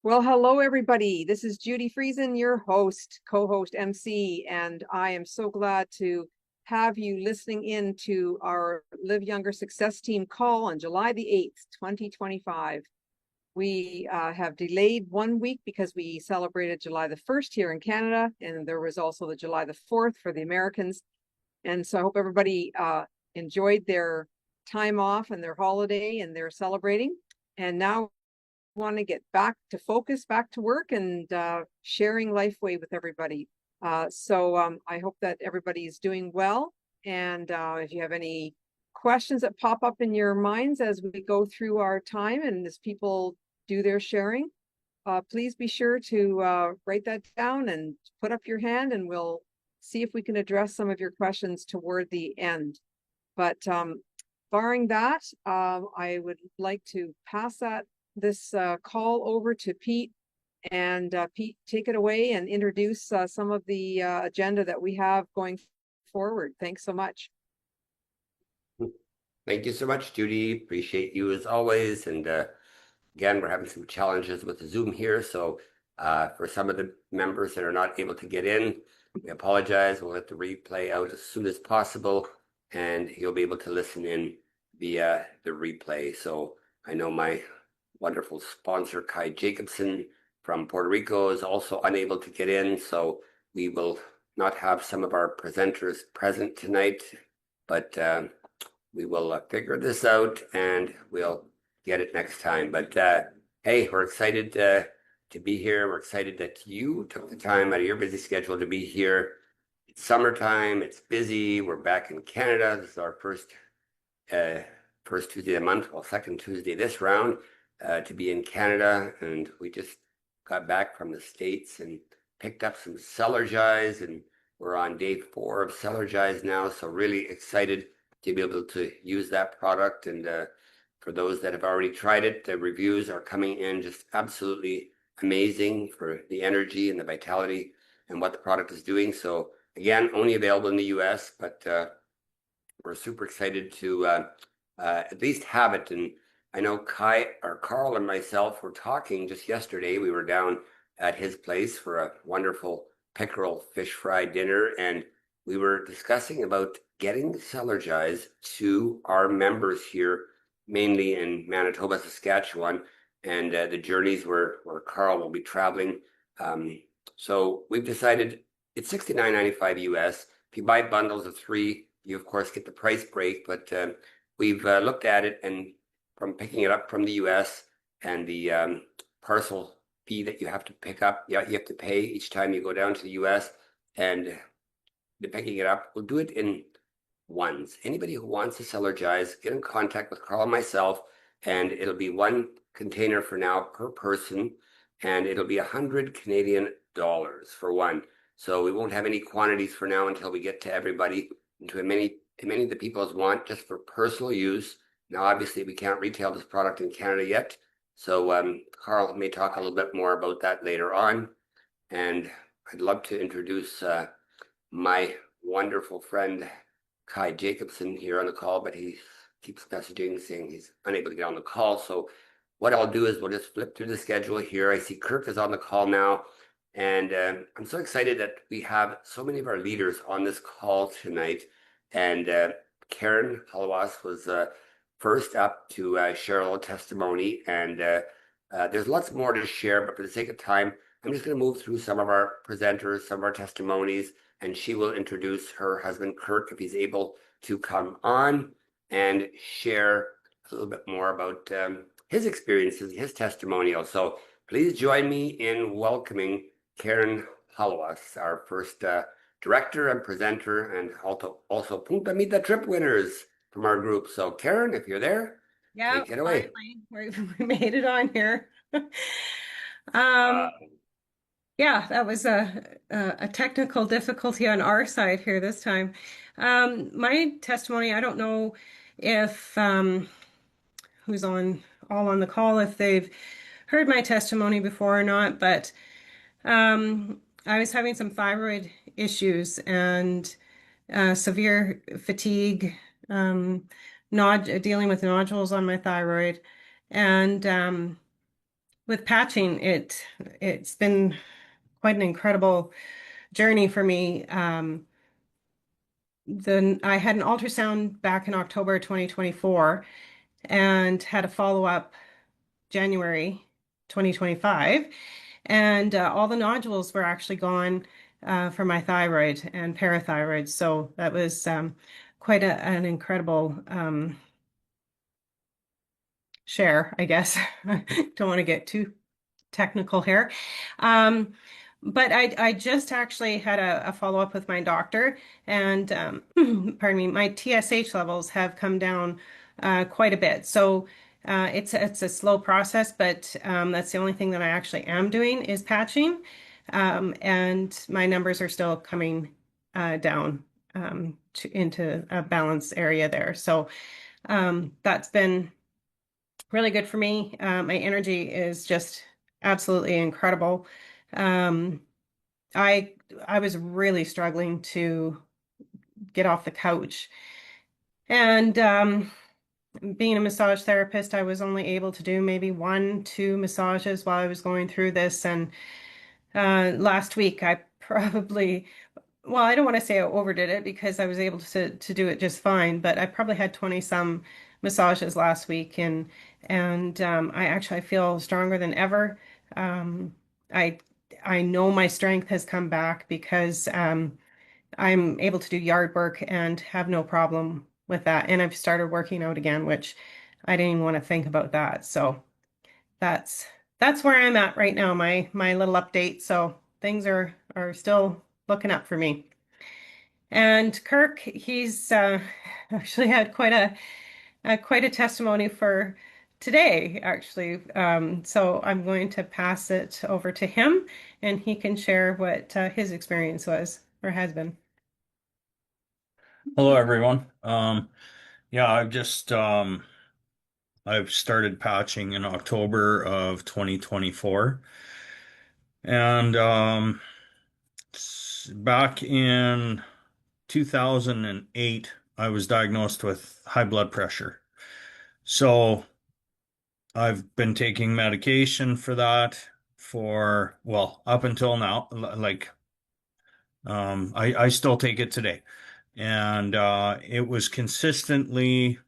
Well, hello, everybody. This is Judy Friesen, your host, co-host, MC, and I am so glad to have you listening in to our Live Younger Success Team call on July the 8th, 2025. We have delayed 1 week because we celebrated July the 1st here in Canada, and there was also the July the 4th for the Americans. And so I hope everybody enjoyed their time off and their holiday and they're celebrating. And now want to get back to focus, back to work, and sharing LifeWave with everybody. I hope that everybody is doing well. And if you have any questions that pop up in your minds as we go through our time and as people do their sharing, please be sure to write that down and put up your hand, and we'll see if we can address some of your questions toward the end. But barring that, I would like to pass this call over to Pete. And Pete, take it away and introduce some of the agenda that we have going forward. Thanks so much. Thank you so much, Judy. Appreciate you as always. And again, we're having some challenges with the Zoom here. So for some of the members that are not able to get in, we apologize. We'll let the replay out as soon as possible, and you'll be able to listen in via the replay. So I know my wonderful sponsor, Kai Jacobson from Puerto Rico, is also unable to get in. So we will not have some of our presenters present tonight, but we will figure this out and we'll get it next time. But hey, we're excited to be here. We're excited that you took the time out of your busy schedule to be here. It's summertime, it's busy. We're back in Canada. This is our first Tuesday of the month, well, second Tuesday this round to be in Canada. And we just got back from the States and picked up some Cellergize, and we're on day 4 of Cellergize now. So really excited to be able to use that product. And for those that have already tried it, the reviews are coming in just absolutely amazing for the energy and the vitality and what the product is doing. So again, only available in the US, but we're super excited to at least have it. And I know Kai or Carl and myself were talking just yesterday. We were down at his place for a wonderful pickerel fish fry dinner, and we were discussing about getting Cellergize to our members here, mainly in Manitoba, Saskatchewan, and the journeys where Carl will be traveling. So we've decided it's $69.95 US. If you buy bundles of 3, you of course get the price break, but we've looked at it, and from picking it up from the US and the parcel fee that you have to pick up, you have to pay each time you go down to the US, and the picking it up, we'll do it in ones. Anybody who wants to Cellergize, get in contact with Carl and myself, and it'll be 1 container for now per person, and it'll be 100 Canadian dollars for one. So we won't have any quantities for now until we get to everybody, and to many of the people as want, just for personal use. Now, obviously, we can't retail this product in Canada yet, so Carl may talk a little bit more about that later on. And I'd love to introduce my wonderful friend, Kai Jacobson, here on the call, but he keeps messaging saying he's unable to get on the call. So what I'll do is we'll just flip through the schedule here. I see Kirk is on the call now, and I'm so excited that we have so many of our leaders on this call tonight. And Karen Halawas was first up to share a little testimony, and there's lots more to share, but for the sake of time, I'm just going to move through some of our presenters, some of our testimonies, and she will introduce her husband, Kirk, if he's able to come on and share a little bit more about his experiences, his testimonial. So please join me in welcoming Karen Halawas, our first director and presenter, and also Punta Mita trip winners from our group. So Karen, if you're there, yeah, take it away. We made it on here. Yeah, that was a technical difficulty on our side here this time. My testimony, I don't know if who's all on the call, if they've heard my testimony before or not, but I was having some thyroid issues and severe fatigue, dealing with nodules on my thyroid. And with patching, it's been quite an incredible journey for me. Then I had an ultrasound back in October 2024 and had a follow-up January 2025. And all the nodules were actually gone for my thyroid and parathyroid. So that was quite an incredible share, I guess. Don't want to get too technical here. Um, but I just actually had a follow-up with my doctor, and pardon me, my TSH levels have come down quite a bit. So it's a slow process, but that's the only thing that I actually am doing is patching, and my numbers are still coming down into a balanced area there. So that's been really good for me. My energy is just absolutely incredible. Um, I I was really struggling to get off the couch. And being a massage therapist, I was only able to do maybe one, two massages while I was going through this. And last week, I probably, well, I don't want to say I overdid it because I was able to do it just fine, but I probably had 20 some massages last week, and I feel stronger than ever. Um, I I know my strength has come back because I'm able to do yard work and have no problem with that. And I've started working out again, which I didn't even want to think about that. So that's that's where I'm at right now, my little update. So things are still looking up for me. And Kirk, he's actually had quite a testimony for today, actually. So I'm going to pass it over to him, and he can share what his experience was or has been. Hello, everyone. Yeah, I've started patching in October of 2024, and back in 2008, I was diagnosed with high blood pressure. So I've been taking medication for that for, well, up until now. Like, I still take it today. And it was consistently,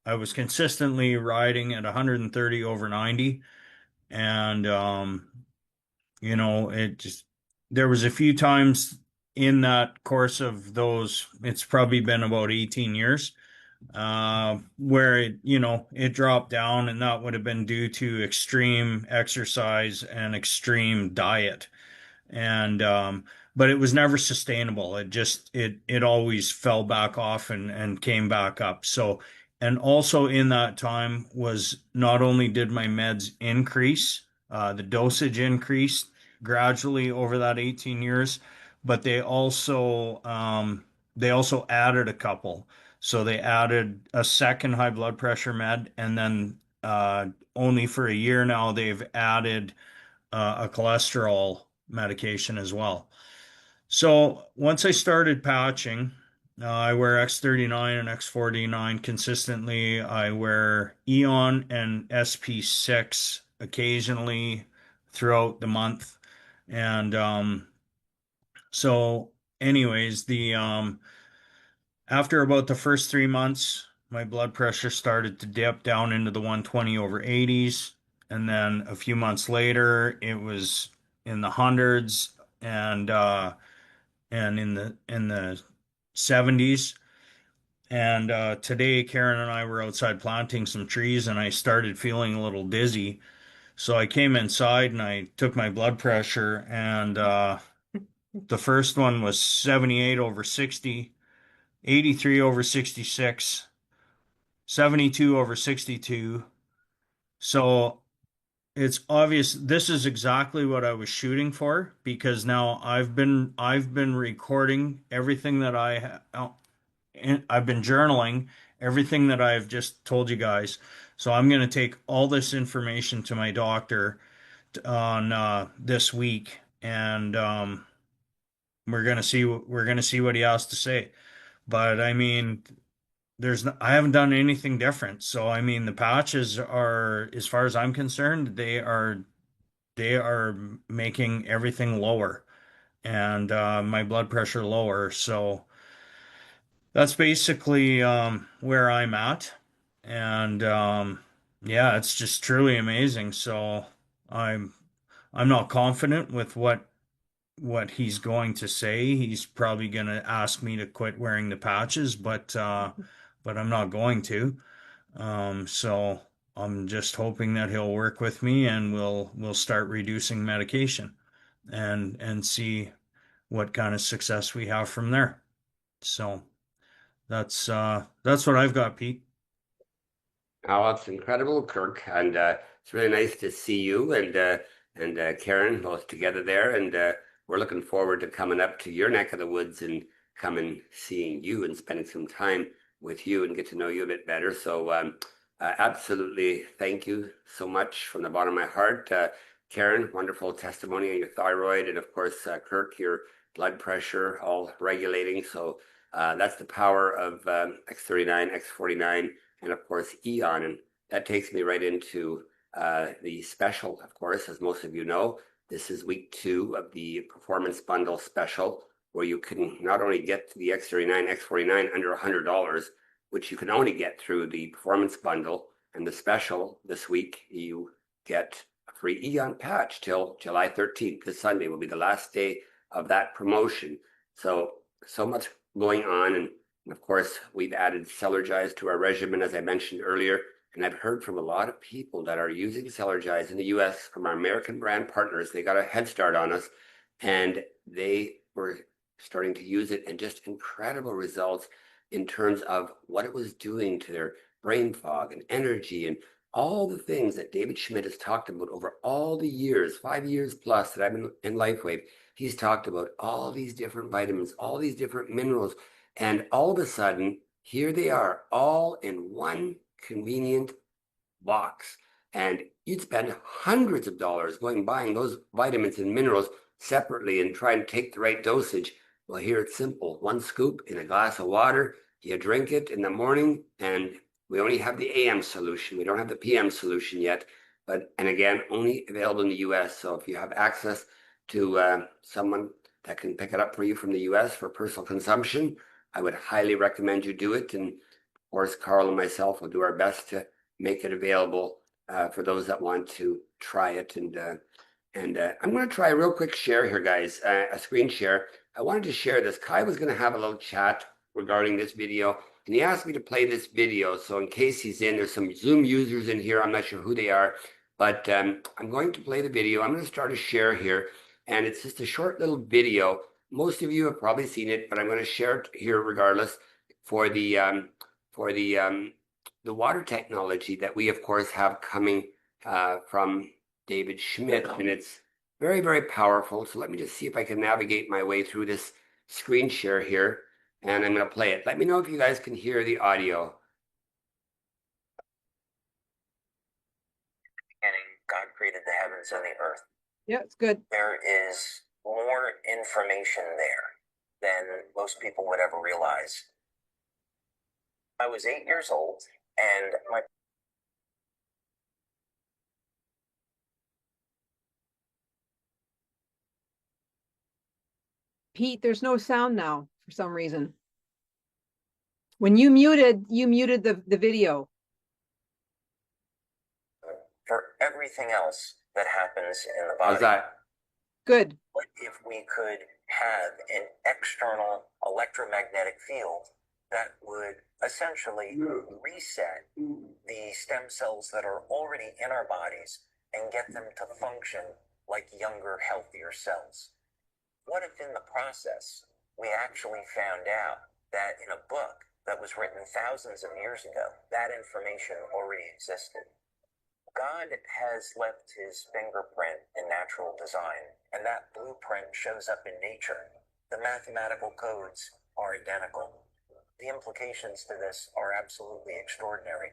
I was consistently riding at 130 over 90. And, it just, there was a few times in that course of those, it's probably been about 18 years, where it dropped down, and that would have been due to extreme exercise and extreme diet. And but it was never sustainable. It always fell back off and came back up. So, and also in that time was not only did my meds increase, the dosage increased gradually over that 18 years, but they also added a couple. So they added a second high blood pressure med, and then only for a year now they've added a cholesterol medication as well. So once I started patching, I wear X39 and X49 consistently. I wear Eon and SP6 occasionally throughout the month. And so, anyways, the after about the first 3 months, my blood pressure started to dip down into the 120 over 80s. And then a few months later, it was in the hundreds and in the 70s. And today, Karen and I were outside planting some trees, and I started feeling a little dizzy. So I came inside and I took my blood pressure, and the first one was 78 over 60, 83 over 66, 72 over 62. So it's obvious this is exactly what I was shooting for, because now I've been recording everything that I've been journaling everything that I've just told you guys. So I'm going to take all this information to my doctor on this week, and we're going to see what he has to say. But I mean, I haven't done anything different. So I mean, the patches are, as far as I'm concerned, they are making everything lower and my blood pressure lower. So that's basically where I'm at. And yeah, it's just truly amazing. So I'm I'm not confident with what he's going to say. He's probably going to ask me to quit wearing the patches, but I'm not going to. So I'm just hoping that he'll work with me and we'll start reducing medication and see what kind of success we have from there. So that's what I've got, Pete. Oh, it's incredible, Kirk, and it's really nice to see you and Karen both together there, and we're looking forward to coming up to your neck of the woods and coming seeing you and spending some time with you and get to know you a bit better. So, absolutely, thank you so much from the bottom of my heart, Karen. Wonderful testimony on your thyroid, and of course, Kirk, your blood pressure, all regulating. So, that's the power of X39, X49 and of course Eon. And that takes me right into the special, of course, as most of you know. This is week 2 of the Performance Bundle special, where you can not only get the X39, X49 under $100, which you can only get through the Performance Bundle, and the special this week, you get a free Eon patch till July 13th. This Sunday will be the last day of that promotion. So much going on, and of course, we've added Celergize to our regimen, as I mentioned earlier, and I've heard from a lot of people that are using Celergize in the US from our American brand partners. They got a head start on us, and they were starting to use it, and just incredible results in terms of what it was doing to their brain fog and energy and all the things that David Schmidt has talked about over all the years, 5 years plus that I've been in LifeWave. He's talked about all these different vitamins, all these different minerals, and all of a sudden, here they are, all in one convenient box. And you'd spend hundreds of dollars going buying those vitamins and minerals separately and trying to take the right dosage. Well, here it's simple. One scoop in a glass of water, you drink it in the morning, and we only have the AM solution. We don't have the PM solution yet. And again, only available in the US. So if you have access to someone that can pick it up for you from the US for personal consumption, I would highly recommend you do it. And of course, Carl and myself will do our best to make it available for those that want to try it. And I'm going to try a real quick share here, guys, a screen share. I wanted to share this. Kai was going to have a little chat regarding this video, and he asked me to play this video. So in case he's in, there's some Zoom users in here. I'm not sure who they are, but I'm going to play the video. I'm going to start a share here, and it's just a short little video. Most of you have probably seen it, but I'm going to share it here regardless for the water technology that we, of course, have coming from David Schmidt, and it's very, very powerful. So let me just see if I can navigate my way through this screen share here, and I'm going to play it. Let me know if you guys can hear the audio. Beginning, God created the heavens and the earth. Yeah, it's good. There is more information there than most people would ever realize. I was 8 years old, and my Pete, there's no sound now for some reason. When you muted the video. for everything else that happens in the body. How's that? Good. What if we could have an external electromagnetic field that would essentially reset the stem cells that are already in our bodies and get them to function like younger, healthier cells? What if in the process we actually found out that in a book that was written thousands of years ago, that information already existed? God has left his fingerprint in natural design, and that blueprint shows up in nature. The mathematical codes are identical. The implications to this are absolutely extraordinary.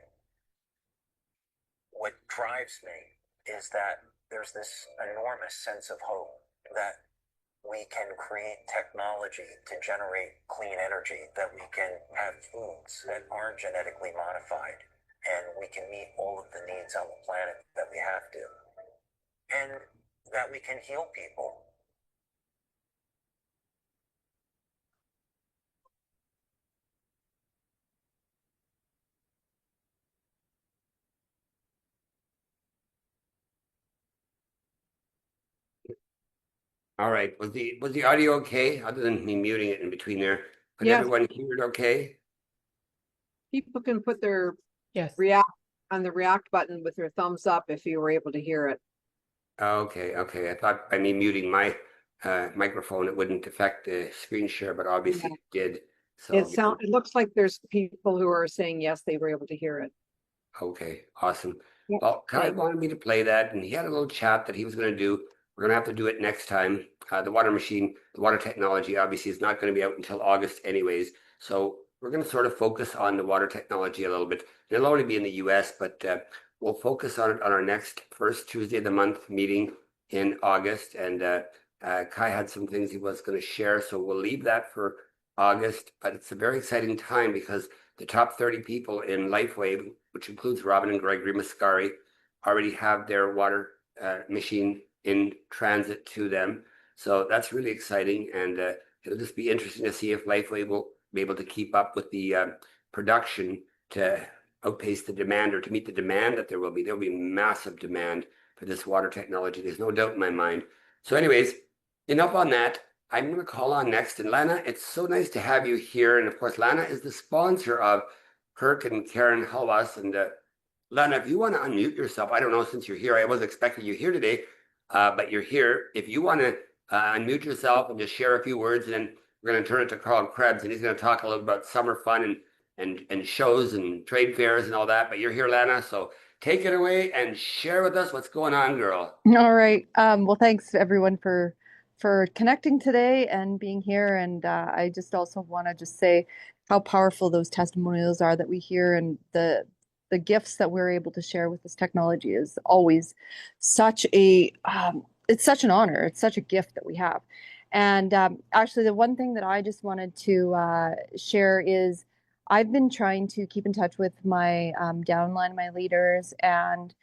What drives me is that there's this enormous sense of hope that we can create technology to generate clean energy, that we can have foods that aren't genetically modified, and we can meet all of the needs on the planet that we have to. And that we can heal people. All right. Was the audio okay? Other than me muting it in between there. Could Yes, everyone hear it okay? people can put their Yes. react on the react button with their thumbs up if you were able to hear it. Okay, okay. I thought by me muting my microphone, it wouldn't affect the screen share, but Yeah. obviously it did. So, It looks like there's people who are saying yes, they were able to hear it. okay, awesome. Yeah, Well, Kai thanks. wanted me to play that, and he had a little chat that he was going to do. We're going to have to do it next time. The water machine, the water technology, obviously, is not going to be out until August, anyways. So we're going to sort of focus on the water technology a little bit. It'll only be in the U.S., but we'll focus on it on our next first Tuesday of the month meeting in August. And Kai had some things he was going to share, so we'll leave that for August. But it's a very exciting time because the top 30 people in LifeWave, which includes Robin and Gregory Mascari, already have their water machine in transit to them. So that's really exciting. And it'll just be interesting to see if LifeWave will be able to keep up with the production to outpace the demand or to meet the demand that there will be. There will be massive demand for this water technology. There's no doubt in my mind. So, anyways, enough on that. I'm going to call on next. And Lana, it's so nice to have you here. And of course, Lana is the sponsor of Kirk and Karen Helwas. And Lana, if you want to unmute yourself, I don't know, since you're here, I was expecting you here today, but you're here. If you want to unmute yourself and just share a few words, and then we're going to turn it to Carl Krebs, and he's going to talk a little about summer fun and shows and trade fairs and all that. But you're here, Lana, so take it away and share with us what's going on, girl. All right. Well, thanks everyone for connecting today and being here. And I just also want to just say how powerful those testimonials are that we hear, and the gifts that we're able to share with this technology is always such a it's such an honor. It's such a gift that we have. And actually, the one thing that I just wanted to share is I've been trying to keep in touch with my downline, my leaders, and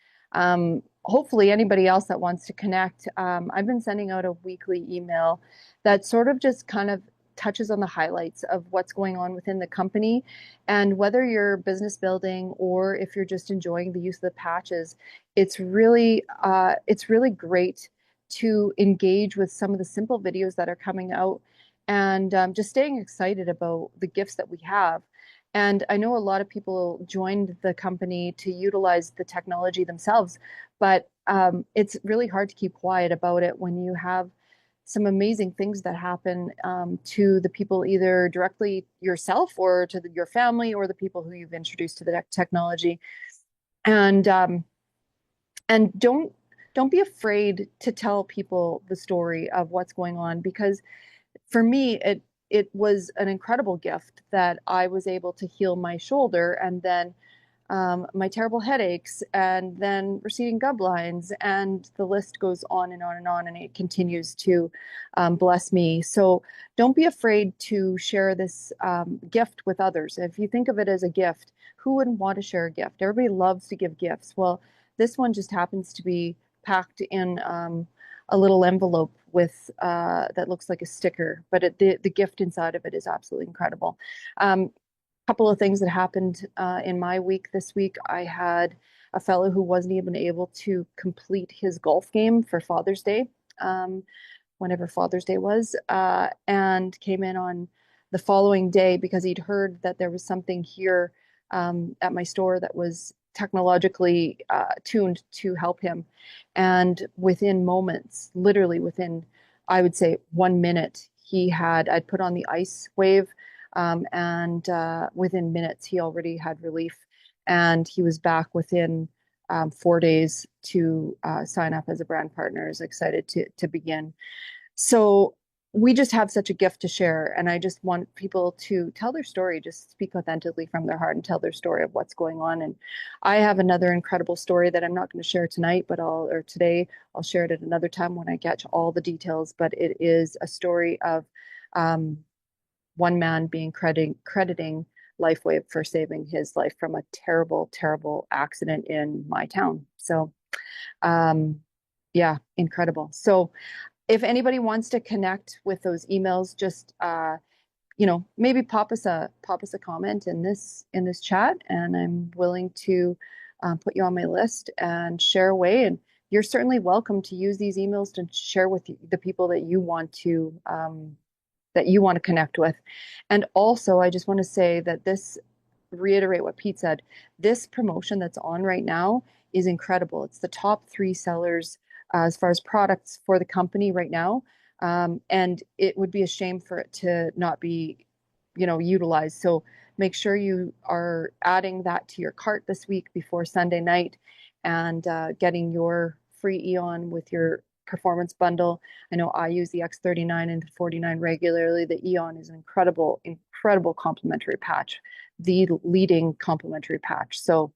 hopefully anybody else that wants to connect. I've been sending out a weekly email that sort of just kind of touches on the highlights of what's going on within the company, and whether you're business building or if you're just enjoying the use of the patches, it's really great to engage with some of the simple videos that are coming out, and just staying excited about the gifts that we have. And I know a lot of people joined the company to utilize the technology themselves, but it's really hard to keep quiet about it when you have some amazing things that happen to the people, either directly yourself or to your family or the people who you've introduced to the technology. And don't be afraid to tell people the story of what's going on, because for me, it was an incredible gift that I was able to heal my shoulder, and then my terrible headaches, and then receding gut lines, and the list goes on and on and on, and it continues to bless me. So don't be afraid to share this gift with others. If you think of it as a gift, who wouldn't want to share a gift? Everybody loves to give gifts. Well, this one just happens to be packed in a little envelope with that looks like a sticker, but the gift inside of it is absolutely incredible. Couple of things that happened in my week this week. I had a fellow who wasn't even able to complete his golf game for Father's Day, whenever Father's Day was, and came in on the following day because he'd heard that there was something here at my store that was technologically tuned to help him. And within moments, literally within, I would say 1 minute, I'd put on the LifeWave, and within minutes, he already had relief. And he was back within 4 days to sign up as a brand partner, is excited to begin. So we just have such a gift to share. And I just want people to tell their story, just speak authentically from their heart and tell their story of what's going on. And I have another incredible story that I'm not going to share tonight, or today. I'll share it at another time when I get to all the details. But it is a story of one man being crediting LifeWave for saving his life from a terrible, terrible accident in my town. So Yeah, incredible. So if anybody wants to connect with those emails, just maybe pop us a comment in this chat, and I'm willing to put you on my list and share away. And you're certainly welcome to use these emails to share with the people that you want to connect with. And also, I just want to say that reiterate what Pete said. This promotion that's on right now is incredible. It's the top 3 sellers as far as products for the company right now. And it would be a shame for it to not be, utilized. So make sure you are adding that to your cart this week before Sunday night, and getting your free Eon with your performance bundle. I know I use the X39 and the 49 regularly. The Eon is an incredible, incredible complementary patch, the leading complementary patch. So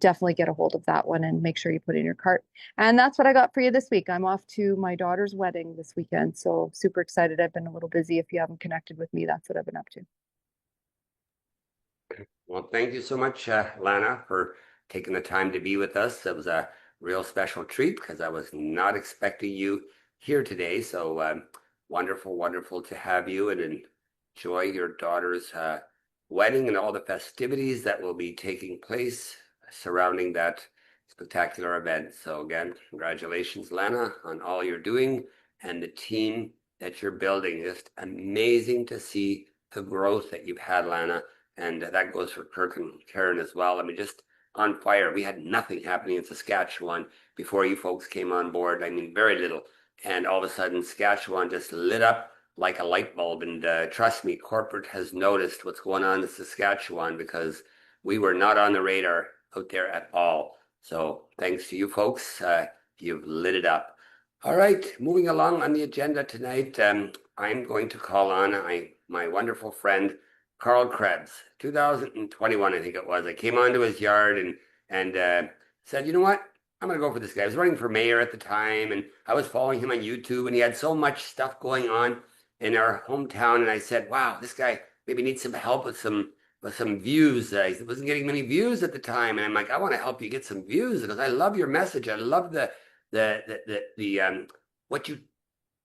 definitely get a hold of that one and make sure you put it in your cart. And that's what I got for you this week. I'm off to my daughter's wedding this weekend, so super excited. I've been a little busy. If you haven't connected with me, that's what I've been up to. Well, thank you so much, Lana, for taking the time to be with us. It was a real special treat because I was not expecting you here today. So wonderful, wonderful to have you and enjoy your daughter's wedding and all the festivities that will be taking place surrounding that spectacular event. So again, congratulations, Lana, on all you're doing and the team that you're building. Just amazing to see the growth that you've had, Lana. And that goes for Kirk and Karen as well. I mean, just on fire. We had nothing happening in Saskatchewan before you folks came on board. I mean, very little. And all of a sudden, Saskatchewan just lit up like a light bulb. And trust me, corporate has noticed what's going on in Saskatchewan because we were not on the radar out there at all. So thanks to you folks, you've lit it up. All right, moving along on the agenda tonight, I'm going to call on my wonderful friend, Carl Krebs, 2021, I think it was. I came onto his yard and said, you know what? I'm going to go for this guy. I was running for mayor at the time, and I was following him on YouTube, and he had so much stuff going on in our hometown. And I said, wow, this guy maybe needs some help with some views. He wasn't getting many views at the time, and I'm like, I want to help you get some views because I love your message. I love the what you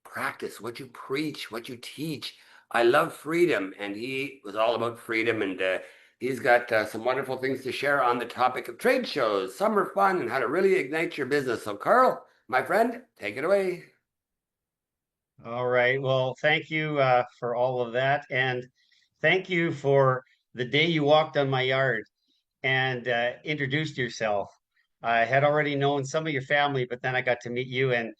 practice, what you preach, what you teach. I love freedom, and he was all about freedom, and he's got some wonderful things to share on the topic of trade shows, summer fun, and how to really ignite your business. So, Carl, my friend, take it away. All right. Well, thank you for all of that, and thank you for the day you walked on my yard and introduced yourself. I had already known some of your family, but then I got to meet you, and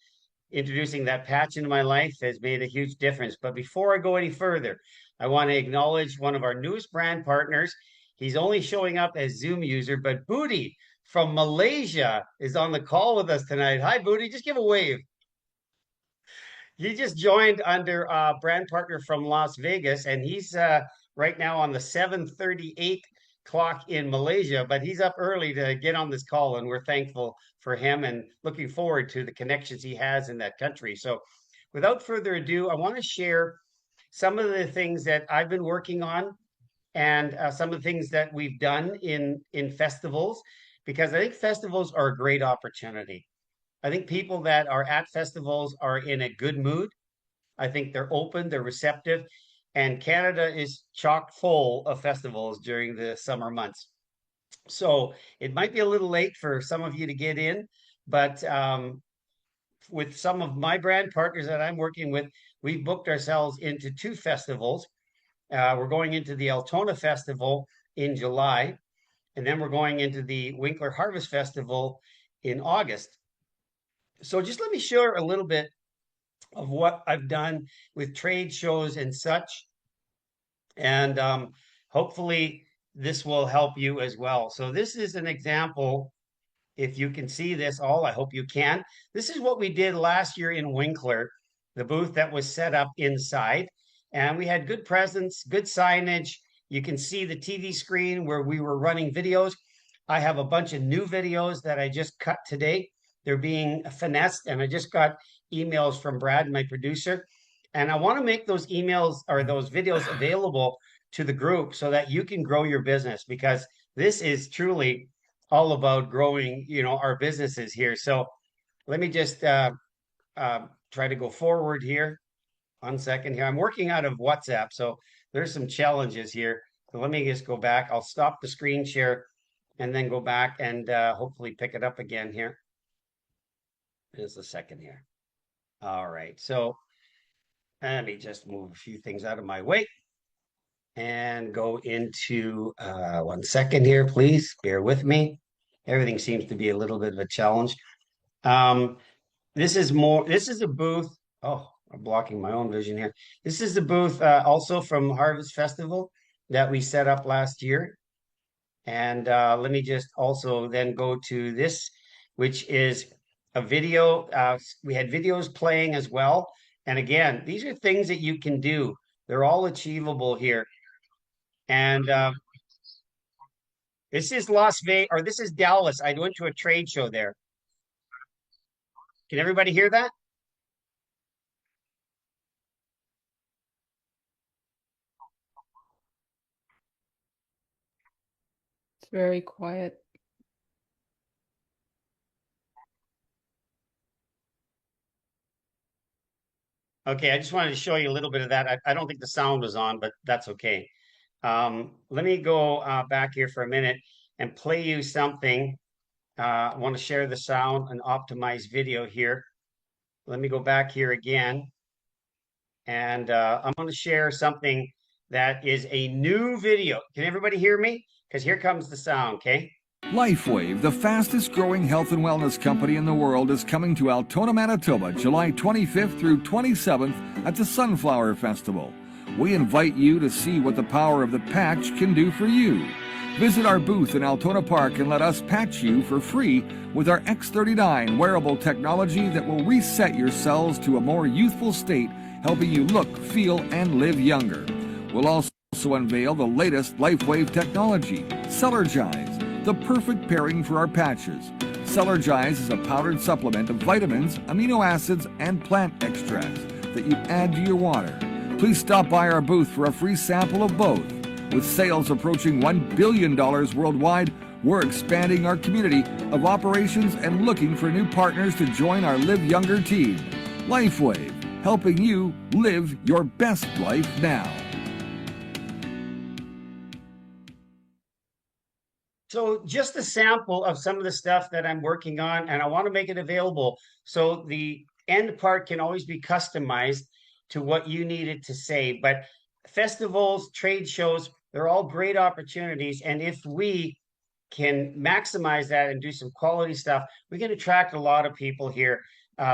introducing that patch into my life has made a huge difference. But before I go any further, I want to acknowledge one of our newest brand partners. He's only showing up as Zoom user, but Booty from Malaysia is on the call with us tonight. Hi, Booty. Just give a wave. He just joined under brand partner from Las Vegas, and he's right now on the 7:38 clock in Malaysia, but he's up early to get on this call, and we're thankful for him and looking forward to the connections he has in that country. So without further ado, I want to share some of the things that I've been working on and some of the things that we've done in festivals, because I think festivals are a great opportunity. I think people that are at festivals are in a good mood. I think they're open, they're receptive, and Canada is chock full of festivals during the summer months. So it might be a little late for some of you to get in, but with some of my brand partners that I'm working with, we've booked ourselves into 2 festivals. We're going into the Altona Festival in July, and then we're going into the Winkler Harvest Festival in August. So just let me share a little bit of what I've done with trade shows and such. And hopefully this will help you as well. So this is an example. If you can see this all, I hope you can. This is what we did last year in Winkler, the booth that was set up inside. And we had good presence, good signage. You can see the TV screen where we were running videos. I have a bunch of new videos that I just cut today. They're being finessed, and I just got emails from Brad, my producer. And I want to make those emails or those videos available to the group so that you can grow your business, because this is truly all about growing, our businesses here. So let me just try to go forward here. 1 second here. I'm working out of WhatsApp, so there's some challenges here. So let me just go back. I'll stop the screen share and then go back and hopefully pick it up again here. Just a second here. All right. So let me just move a few things out of my way and go into 1 second here, please. Bear with me. Everything seems to be a little bit of a challenge. This is a booth. Oh, I'm blocking my own vision here. This is the booth also from Harvest Festival that we set up last year. And let me just also then go to this, which is a video. We had videos playing as well. And again, these are things that you can do. They're all achievable here. And this is Las Vegas, or this is Dallas. I went to a trade show there. Can everybody hear that? It's very quiet. Okay, I just wanted to show you a little bit of that. I don't think the sound was on, but that's okay. Let me go back here for a minute and play you something. I want to share the sound and optimize video here. Let me go back here again. And I'm going to share something that is a new video. Can everybody hear me? Because here comes the sound, okay? LifeWave, the fastest growing health and wellness company in the world, is coming to Altona, Manitoba, July 25th through 27th at the Sunflower Festival. We invite you to see what the power of the patch can do for you. Visit our booth in Altona Park and let us patch you for free with our X39 wearable technology that will reset your cells to a more youthful state, helping you look, feel, and live younger. We'll also unveil the latest LifeWave technology, Celergize, the perfect pairing for our patches. Celergize is a powdered supplement of vitamins, amino acids, and plant extracts that you add to your water. Please stop by our booth for a free sample of both. With sales approaching $1 billion worldwide, we're expanding our community of operations and looking for new partners to join our Live Younger team. LifeWave, helping you live your best life now. So just a sample of some of the stuff that I'm working on, and I want to make it available so the end part can always be customized to what you needed to say. But festivals, trade shows, they're all great opportunities. And if we can maximize that and do some quality stuff, we can attract a lot of people here,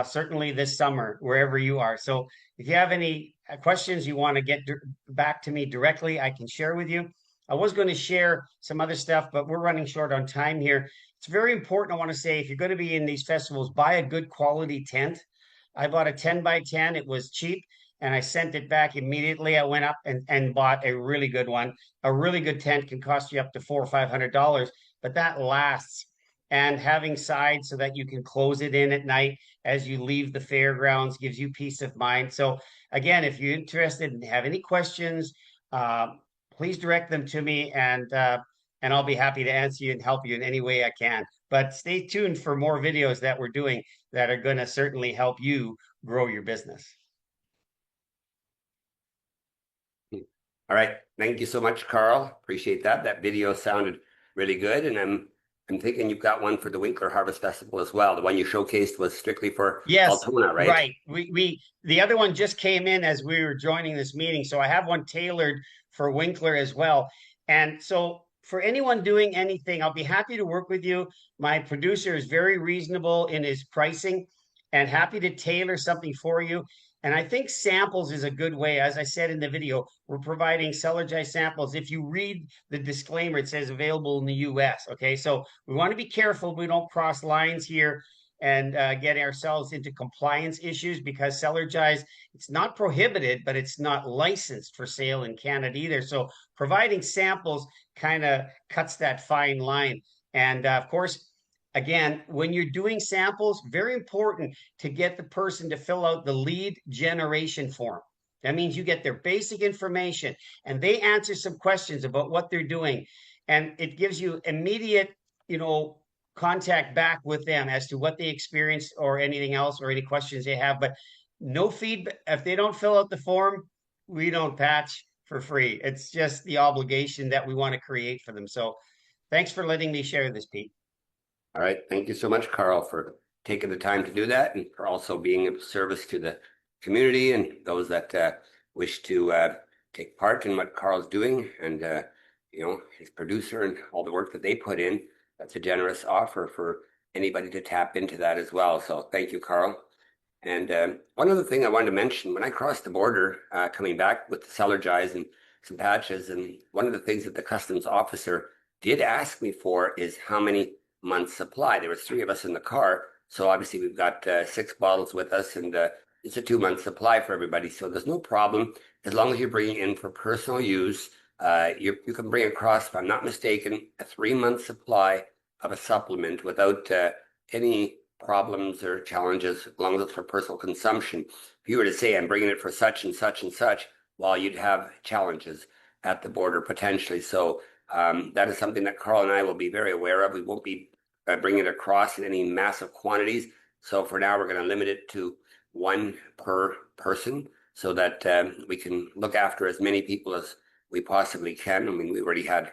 certainly this summer, wherever you are. So if you have any questions you want to get back to me directly, I can share with you. I was going to share some other stuff, but we're running short on time here. It's very important, I want to say, if you're going to be in these festivals, buy a good quality tent. I bought a 10 by 10. It was cheap, and I sent it back immediately. I went up and bought a really good one. A really good tent can cost you up to $400 or $500, but that lasts. And having sides so that you can close it in at night as you leave the fairgrounds gives you peace of mind. So again, if you're interested and have any questions, please direct them to me, and I'll be happy to answer you and help you in any way I can. But stay tuned for more videos that we're doing that are going to certainly help you grow your business. All right. Thank you so much, Carl. Appreciate that. That video sounded really good. And I'm thinking you've got one for the Winkler Harvest Festival as well. The one you showcased was strictly for Altona, right? Right. We the other one just came in as we were joining this meeting. So I have one tailored for Winkler as well. And so for anyone doing anything, I'll be happy to work with you. My producer is very reasonable in his pricing and happy to tailor something for you. And I think samples is a good way. As I said in the video, we're providing Celergize samples. If you read the disclaimer, it says available in the US. Okay, so we want to be careful we don't cross lines here and get ourselves into compliance issues, because Celergize, it's not prohibited, but it's not licensed for sale in Canada either. So providing samples kind of cuts that fine line. And of course, again, when you're doing samples, very important to get the person to fill out the lead generation form. That means you get their basic information and they answer some questions about what they're doing. And it gives you immediate, contact back with them as to what they experienced or anything else or any questions they have. But no feedback. If they don't fill out the form, we don't patch for free. It's just the obligation that we want to create for them. So thanks for letting me share this, Pete. All right. Thank you so much, Carl, for taking the time to do that and for also being of service to the community and those that wish to take part in what Carl's doing and, his producer and all the work that they put in. That's a generous offer for anybody to tap into that as well. So thank you, Carl. And one other thing I wanted to mention, when I crossed the border coming back with the seller jies and some patches, and one of the things that the customs officer did ask me for is how many months supply. There was 3 of us in the car. So obviously we've got 6 bottles with us and it's a 2-month supply for everybody. So there's no problem as long as you're bringing in for personal use. You can bring across, if I'm not mistaken, a 3-month supply of a supplement without any problems or challenges, as long as it's for personal consumption. If you were to say, I'm bringing it for such and such and such, well, you'd have challenges at the border potentially. So that is something that Carl and I will be very aware of. We won't be bringing it across in any massive quantities. So for now, we're going to limit it to 1 per person so that we can look after as many people as we possibly can. I mean, we already had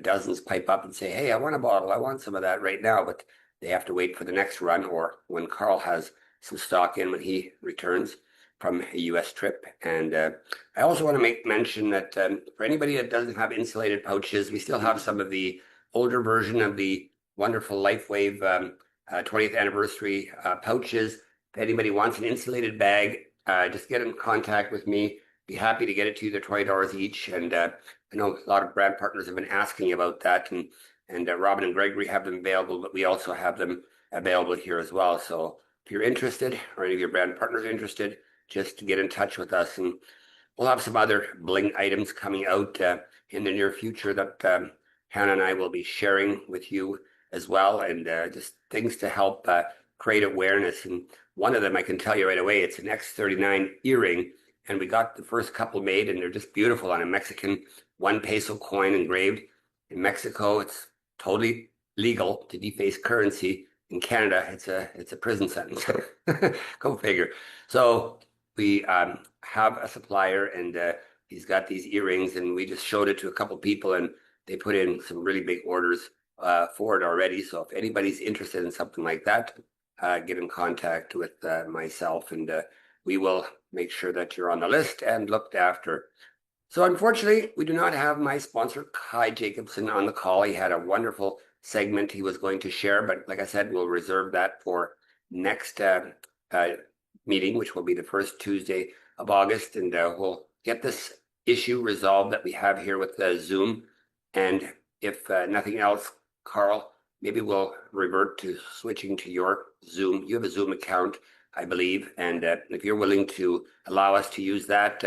dozens pipe up and say, hey, I want a bottle. I want some of that right now. But they have to wait for the next run or when Carl has some stock in when he returns from a U.S. trip. And I also want to make mention that for anybody that doesn't have insulated pouches, we still have some of the older version of the wonderful LifeWave 20th anniversary pouches. If anybody wants an insulated bag, just get in contact with me. Be happy to get it to you. They're $20 each. And I know a lot of brand partners have been asking about that. And Robin and Gregory have them available, but we also have them available here as well. So if you're interested or any of your brand partners are interested, just get in touch with us. And we'll have some other bling items coming out in the near future that Hannah and I will be sharing with you as well. And just things to help create awareness. And one of them, I can tell you right away, it's an X39 earring. And we got the first couple made and they're just beautiful on a Mexican 1 peso coin engraved. In Mexico, it's totally legal to deface currency. In Canada, it's a prison sentence. Go figure. So we have a supplier and he's got these earrings and we just showed it to a couple people and they put in some really big orders for it already. So if anybody's interested in something like that, get in contact with myself and we will make sure that you're on the list and looked after. So unfortunately, we do not have my sponsor, Kai Jacobson, on the call. He had a wonderful segment he was going to share, but like I said, we'll reserve that for next meeting, which will be the first Tuesday of August, and we'll get this issue resolved that we have here with Zoom. And if nothing else, Carl, maybe we'll revert to switching to your Zoom. You have a Zoom account, I believe, and if you're willing to allow us to use that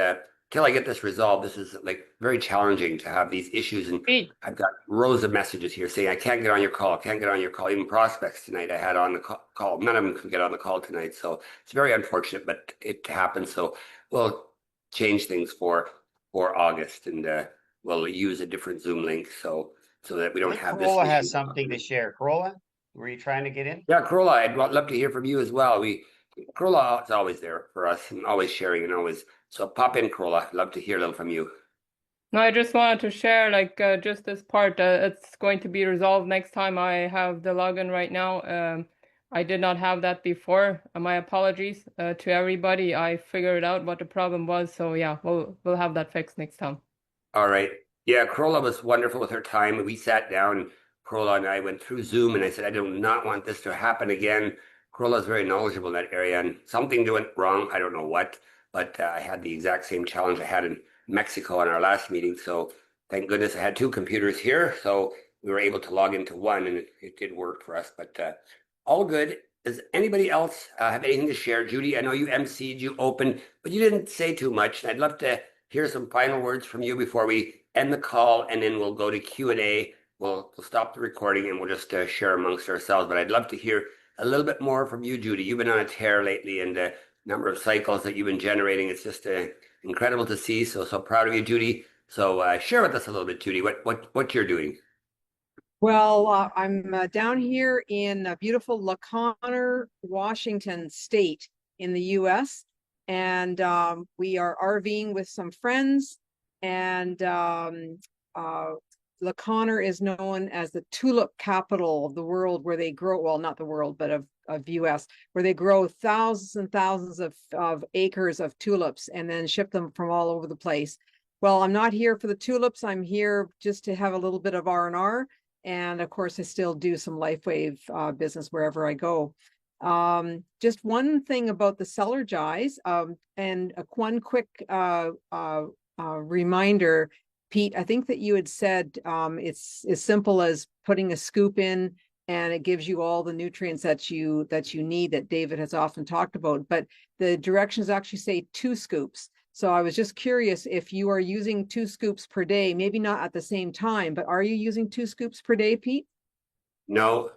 till I get this resolved. This is like very challenging to have these issues, and I've got rows of messages here saying I can't get on your call, can't get on your call. Even prospects tonight I had on the call, none of them could get on the call tonight, so it's very unfortunate, but it happens. So we'll change things for August, and we'll use a different Zoom link so that we don't have this. Corolla has something to share. Corolla, were you trying to get in? Yeah, Corolla, I'd love to hear from you as well. Corolla is always there for us and always sharing and always. So pop in, Corolla. I'd love to hear a little from you. No, I just wanted to share just this part. It's going to be resolved next time I have the login right now. I did not have that before. My apologies to everybody. I figured out what the problem was. So yeah, we'll have that fixed next time. All right. Yeah, Corolla was wonderful with her time. We sat down, Corolla and I went through Zoom, and I said, I do not want this to happen again. Corolla is very knowledgeable in that area, and something went wrong. I don't know what, but I had the exact same challenge I had in Mexico on our last meeting. So thank goodness I had 2 computers here, so we were able to log into one, and it did work for us. But all good. Does anybody else have anything to share? Judy, I know you emceed, you opened, but you didn't say too much. I'd love to hear some final words from you before we end the call, and then we'll go to Q&A. We'll stop the recording and we'll just share amongst ourselves. But I'd love to hear a little bit more from you, Judy. You've been on a tear lately, and the number of cycles that you've been generating, it's just incredible to see. So proud of you, Judy. So share with us a little bit, Judy, what you're doing. Well, I'm down here in beautiful LaConner, Washington State in the US. And we are RVing with some friends. And LaConner is known as the tulip capital of the world, where they grow, well, not the world, but of US, where they grow thousands and thousands of acres of tulips and then ship them from all over the place. Well, I'm not here for the tulips. I'm here just to have a little bit of R&R. And of course, I still do some LifeWave business wherever I go. Just one thing about the Celergize, and one quick reminder, Pete, I think that you had said it's as simple as putting a scoop in and it gives you all the nutrients that you need, that David has often talked about. But the directions actually say 2 scoops. So I was just curious if you are using 2 scoops per day, maybe not at the same time, but are you using 2 scoops per day, Pete? No,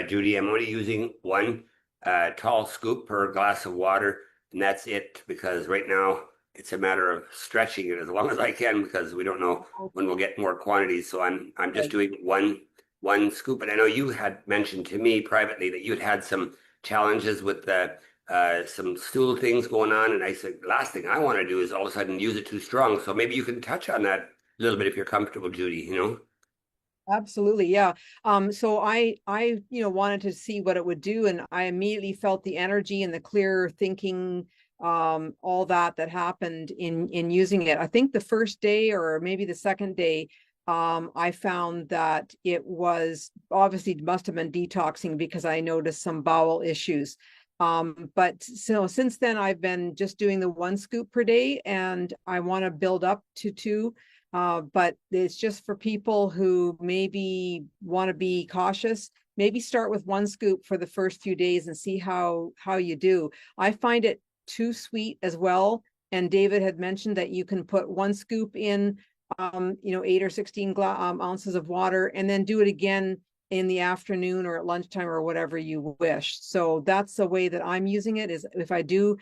Judy, I'm only using one tall scoop per glass of water, and that's it, because right now it's a matter of stretching it as long as I can, because we don't know when we'll get more quantities. So I'm just doing one scoop. And I know you had mentioned to me privately that you'd had some challenges with some stool things going on, and I said last thing I want to do is all of a sudden use it too strong. So maybe you can touch on that a little bit if you're comfortable, Judy, you know? Absolutely, yeah. So I wanted to see what it would do, and I immediately felt the energy and the clear thinking, all that happened in using it. I think the first day or maybe the second day, I found that it was obviously must have been detoxing because I noticed some bowel issues. But so since then I've been just doing the 1 scoop per day, and I want to build up to 2. But it's just for people who maybe want to be cautious. Maybe start with 1 scoop for the first few days and see how you do. I find it too sweet as well. And David had mentioned that you can put 1 scoop in, 8 or 16 ounces of water, and then do it again in the afternoon or at lunchtime or whatever you wish. So that's the way that I'm using it. Is if I do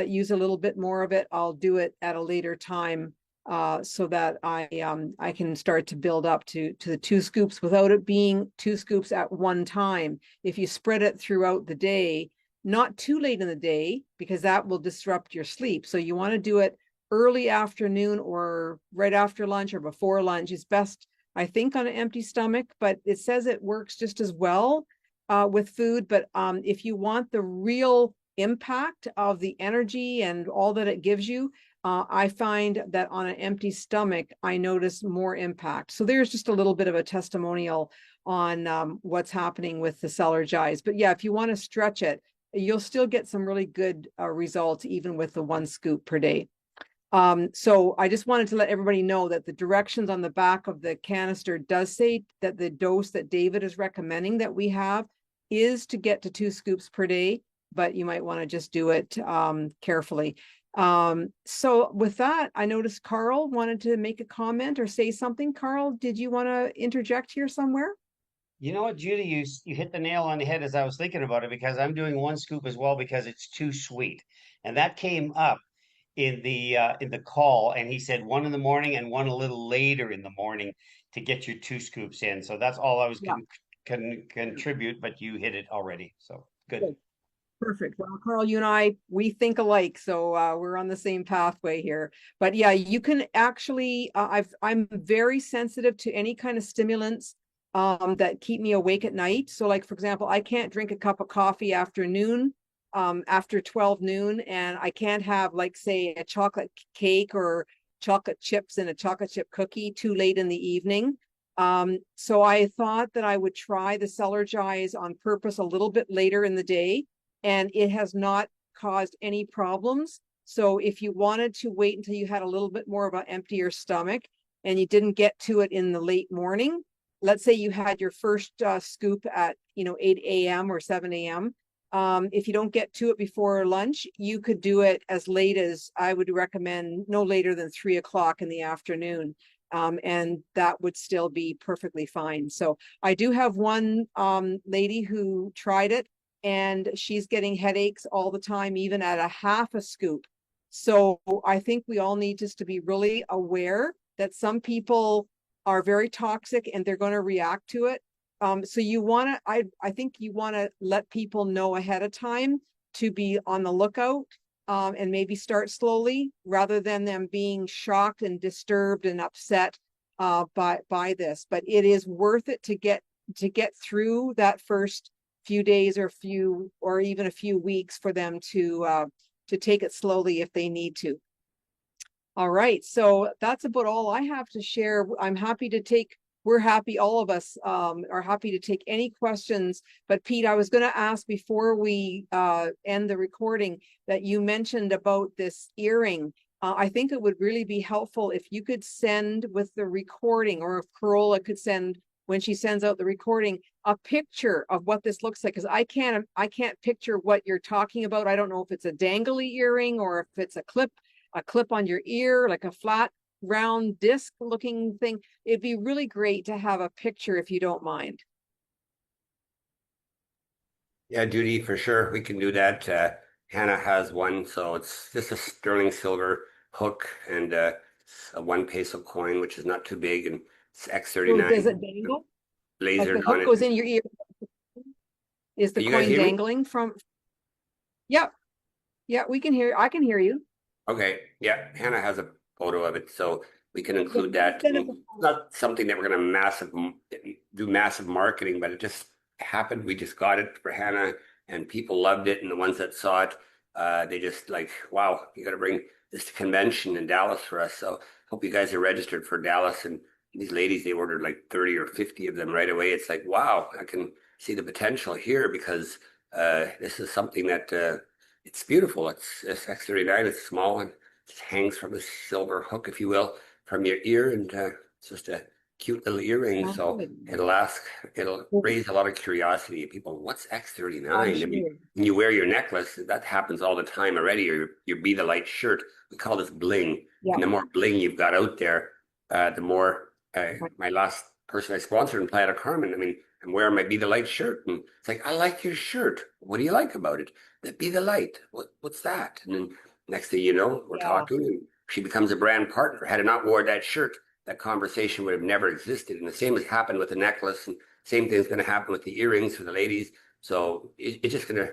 use a little bit more of it, I'll do it at a later time, so that I can start to build up to the 2 scoops without it being 2 scoops at one time. If you spread it throughout the day, not too late in the day, because that will disrupt your sleep. So you want to do it early afternoon or right after lunch or before lunch is best, I think, on an empty stomach, but it says it works just as well with food. But if you want the real impact of the energy and all that it gives you, I find that on an empty stomach, I notice more impact. So there's just a little bit of a testimonial on what's happening with the Celergize. But yeah, if you want to stretch it, you'll still get some really good results, even with the 1 scoop per day. So I just wanted to let everybody know that the directions on the back of the canister does say that the dose that David is recommending that we have is to get to 2 scoops per day, but you might want to just do it carefully. So with that, I noticed Carl wanted to make a comment or say something. Carl, did you want to interject here somewhere? You know what, Judy, you hit the nail on the head as I was thinking about it, because I'm doing 1 scoop as well because it's too sweet. And that came up in the call, and he said 1 in the morning and 1 a little later in the morning to get your 2 scoops in. So that's all I was contribute, but you hit it already. So good. Good. Perfect. Well, Carl, you and we think alike, so we're on the same pathway here. But yeah, you can actually, I'm very sensitive to any kind of stimulants that keep me awake at night. So like, for example, I can't drink a cup of coffee after noon, after 12 noon, and I can't have, like, say, a chocolate cake or chocolate chips and a chocolate chip cookie too late in the evening. So I thought that I would try the Celergize on purpose a little bit later in the day, and it has not caused any problems. So if you wanted to wait until you had a little bit more of an emptier stomach and you didn't get to it in the late morning, let's say you had your first scoop at 8 a.m. or 7 a.m. If you don't get to it before lunch, you could do it as late as, I would recommend, no later than 3 o'clock in the afternoon. And that would still be perfectly fine. So I do have one lady who tried it, and she's getting headaches all the time, even at a half a scoop. So I think we all need just to be really aware that some people are very toxic and they're going to react to it. So you want to, I think you want to let people know ahead of time to be on the lookout, and maybe start slowly rather than them being shocked and disturbed and upset by this. But it is worth it to get through that first few days or even a few weeks for them to take it slowly if they need to. All right, so that's about all I have to share. I'm happy to take, we're happy, all of us are happy to take any questions. But Pete, I was going to ask before we end the recording that you mentioned about this earring. I think it would really be helpful if you could send with the recording, or if Carola could send, when she sends out the recording, a picture of what this looks like, because I can't picture what you're talking about. I don't know if it's a dangly earring or if it's a clip on your ear, like a flat round disc looking thing. It'd be really great to have a picture if you don't mind. Yeah, Judy, for sure. We can do that. Hannah has one, so it's just a sterling silver hook and a 1 peso coin, which is not too big, and it's So X39. does it dangle? Like Lasered the on hook it. goes in your ear? Is the You guys coin hear me? dangling from? Yep. Yeah, we can hear. I can hear you. Okay, yeah, Hannah has a photo of it, so we can include that. Send us It's not something that we're going to do massive marketing, but it just happened. We just got it for Hannah, and people loved it. And the ones that saw it, they just like, wow, you got to bring this to convention in Dallas for us. So hope you guys are registered for Dallas. And these ladies, they ordered like 30 or 50 of them right away. It's like, wow, I can see the potential here, because this is something that it's beautiful. It's X39. It's small and just hangs from a silver hook, if you will, from your ear, and it's just a cute little earring. Oh, So good. it'll raise a lot of curiosity. People, what's X39? I'm I sure. mean, when you wear your necklace, that happens all the time already. Or your Be the Light shirt. We call this bling. Yeah. And the more bling you've got out there, the more. My last person I sponsored in Playa del Carmen, I mean, I'm wearing my Be the Light shirt, and it's like, I like your shirt. What do you like about it? That Be the Light. What's that? And then next thing you know, we're Yeah. talking, and she becomes a brand partner. Had I not worn that shirt, that conversation would have never existed. And the same has happened with the necklace, and same thing's going to happen with the earrings for the ladies. So it's just going to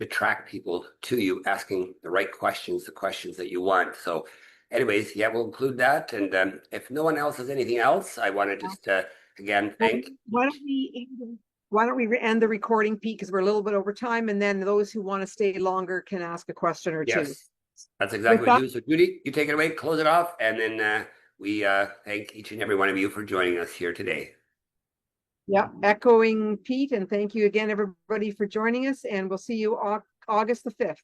attract people to you, asking the right questions, the questions that you want. So anyways, yeah, we'll include that. And if no one else has anything else, I want to just again thank. Why don't we end the recording, Pete, because we're a little bit over time, and then those who want to stay longer can ask a question or two. Yes, that's exactly With what we that- do. So Judy, you take it away, close it off, and then we thank each and every one of you for joining us here today. Yeah, echoing Pete, and thank you again, everybody, for joining us, and we'll see you August the 5th.